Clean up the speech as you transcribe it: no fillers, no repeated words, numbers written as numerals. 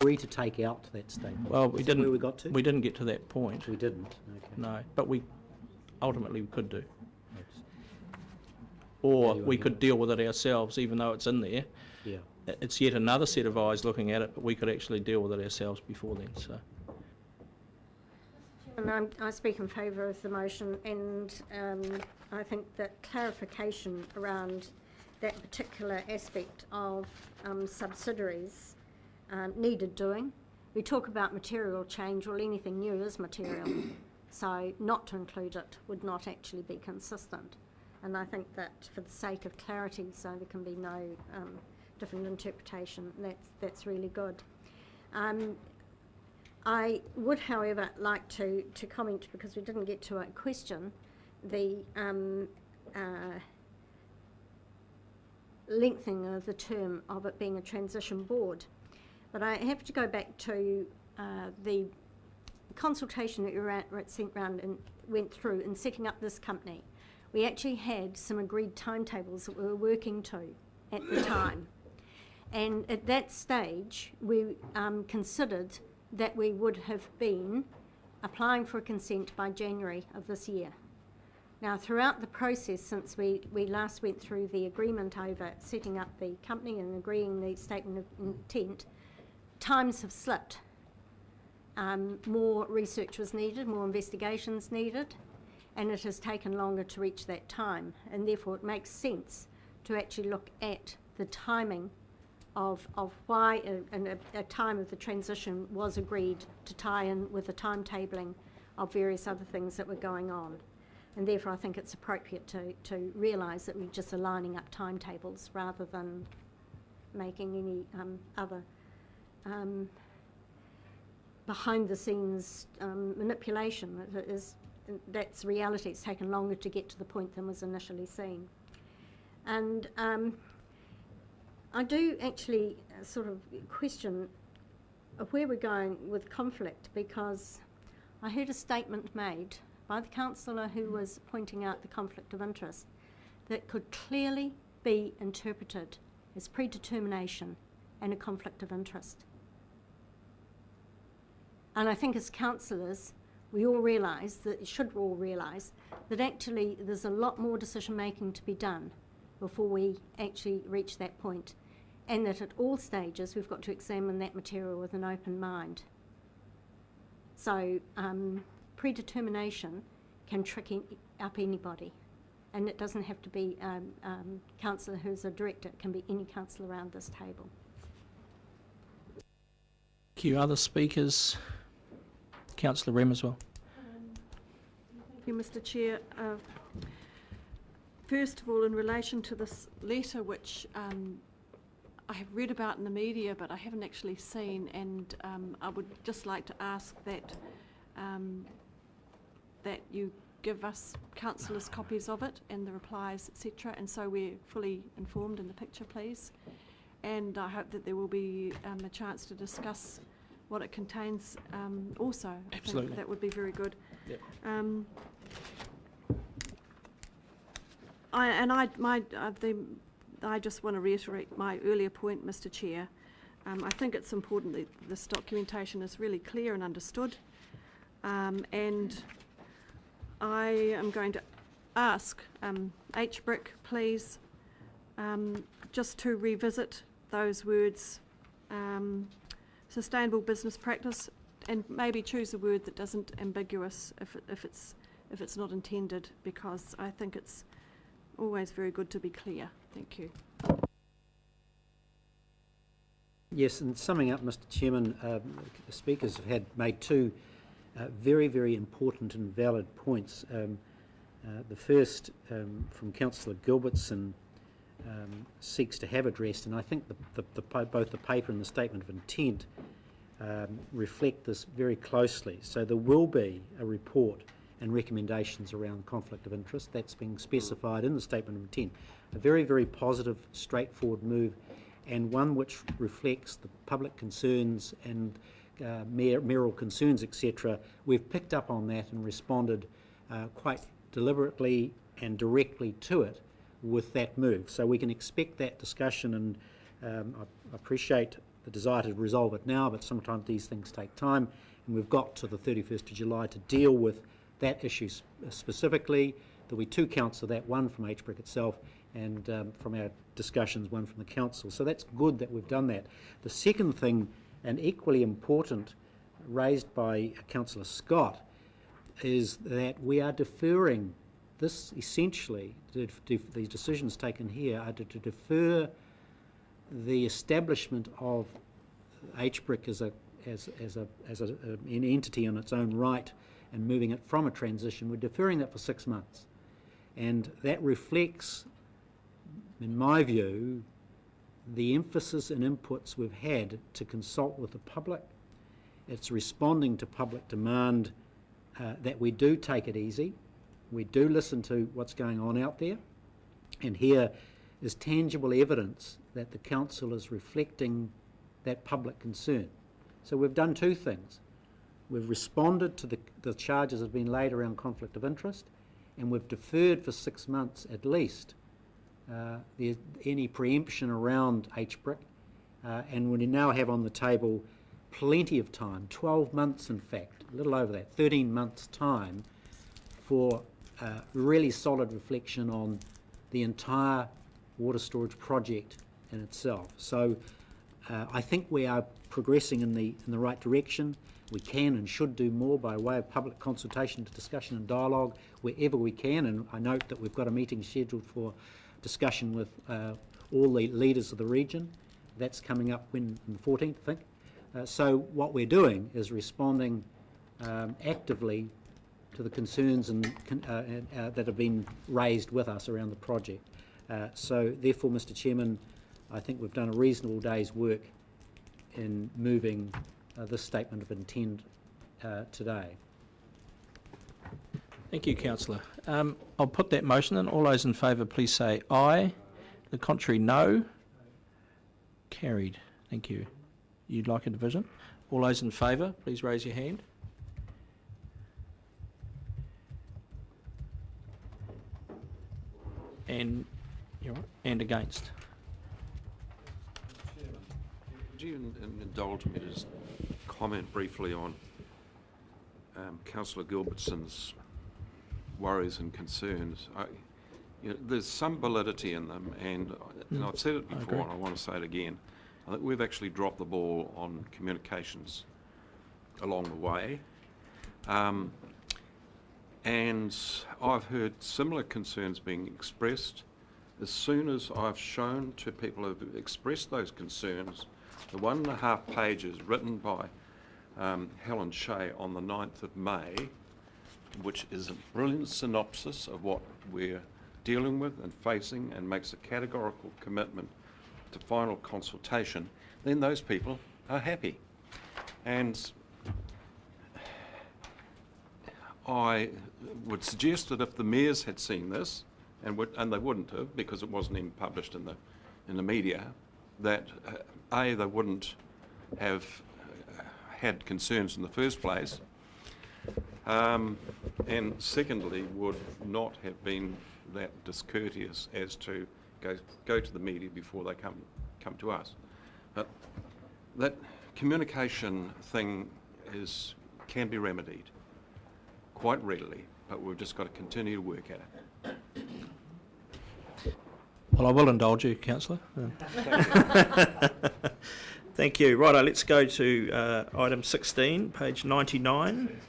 agree to take out that statement? Well, we didn't. Where we got to? We didn't get to that point. We didn't. Okay. No, but we ultimately we could do. Or we could deal with it ourselves, even though it's in there. Yeah. It's yet another set of eyes looking at it, but we could actually deal with it ourselves before then. So. And I speak in favour of the motion, and I think that clarification around that particular aspect of subsidiaries needed doing. We talk about material change, well, anything new is material, so not to include it would not actually be consistent. And I think that for the sake of clarity, so there can be no different interpretation, that's really good. I would, however, like to comment, because we didn't get to a question, the lengthening of the term of it being a transition board. But I have to go back to the consultation that you sent round and went through in setting up this company. We actually had some agreed timetables that we were working to at the time. And at that stage, we considered that we would have been applying for consent by January of this year. Now, throughout the process, since we last went through the agreement over setting up the company and agreeing the statement of intent, times have slipped. More research was needed, more investigations needed, and it has taken longer to reach that time. And therefore, it makes sense to actually look at the timing of why a time of the transition was agreed to tie in with the timetabling of various other things that were going on. And therefore I think it's appropriate to realise that we're just aligning up timetables rather than making any other behind the scenes manipulation. That's reality. It's taken longer to get to the point than was initially seen. And I do actually sort of question where we're going with conflict, because I heard a statement made by the councillor who was pointing out the conflict of interest that could clearly be interpreted as predetermination and a conflict of interest. And I think as councillors, we all realise, that should all realise, that actually there's a lot more decision making to be done before we actually reach that point. And that at all stages we've got to examine that material with an open mind. So predetermination can trick up anybody, and it doesn't have to be councillor who's a director, it can be any councillor around this table. Thank you. Other speakers? Councillor Rem as well. Thank you, Mr. Chair. First of all, in relation to this letter, which I have read about in the media, but I haven't actually seen, and I would just like to ask that that you give us councillors copies of it and the replies, etc., and so we're fully informed in the picture, please. And I hope that there will be a chance to discuss what it contains also. Absolutely. I think that would be very good. Yep. I just want to reiterate my earlier point, Mr. Chair. I think it's important that this documentation is really clear and understood. And I am going to ask HBRIC, please, just to revisit those words, sustainable business practice, and maybe choose a word that doesn't ambiguous if it's not intended, because I think it's always very good to be clear. Thank you. Yes, and summing up, Mr. Chairman, the speakers have made two very, very important and valid points. The first, from Councillor Gilbertson, seeks to have addressed, and I think both the paper and the statement of intent reflect this very closely. So there will be a report and recommendations around conflict of interest. That's being specified in the statement of intent. A very, very positive, straightforward move, and one which reflects the public concerns and mayoral concerns, etc. We've picked up on that and responded quite deliberately and directly to it with that move. So we can expect that discussion, and I appreciate the desire to resolve it now, but sometimes these things take time, and we've got to the 31st of July to deal with that issue specifically. There'll be 2 counts of that, one from HBRIC itself and from our discussions, one from the council. So that's good that we've done that. The second thing, and equally important, raised by Councillor Scott, is that we are deferring this essentially, these decisions taken here are to defer the establishment of HBRIC as an entity in its own right and moving it from a transition. We're deferring that for 6 months. And that reflects, in my view, the emphasis and inputs we've had to consult with the public. It's responding to public demand that we do take it easy. We do listen to what's going on out there. And here is tangible evidence that the council is reflecting that public concern. So we've done 2 things. We've responded to the charges that have been laid around conflict of interest, and we've deferred for 6 months at least any preemption around HBRIC, and we now have on the table plenty of time, 12 months in fact, a little over that, 13 months time for really solid reflection on the entire water storage project in itself. So I think we are progressing in the right direction. We can and should do more by way of public consultation, discussion and dialogue wherever we can, and I note that we've got a meeting scheduled for discussion with all the leaders of the region. That's coming up on the 14th, I think. So what we're doing is responding actively to the concerns that have been raised with us around the project. So therefore, Mr Chairman, I think we've done a reasonable day's work in moving this statement of intent today. Thank you, Councillor. I'll put that motion in. All those in favour, please say aye. The contrary, no. Carried. Thank you. You'd like a division? All those in favour, please raise your hand. And you're right. And against. Would you indulge me to just comment briefly on Councillor Gilbertson's worries and concerns? There's some validity in them, and I've said it before and I want to say it again. I think we've actually dropped the ball on communications along the way. And I've heard similar concerns being expressed. As soon as I've shown to people who've expressed those concerns, the 1.5 pages written by Helen Shea on the 9th of May, which is a brilliant synopsis of what we're dealing with and facing and makes a categorical commitment to final consultation, then those people are happy. And I would suggest that if the mayors had seen this, and they wouldn't have because it wasn't even published in the media, that A, they wouldn't have had concerns in the first place, and secondly would not have been that discourteous as to go to the media before they come to us. But that communication thing can be remedied quite readily, but we've just got to continue to work at it. Well, I will indulge you, Councillor. Thank you. Righto, let's go to item 16, page 99.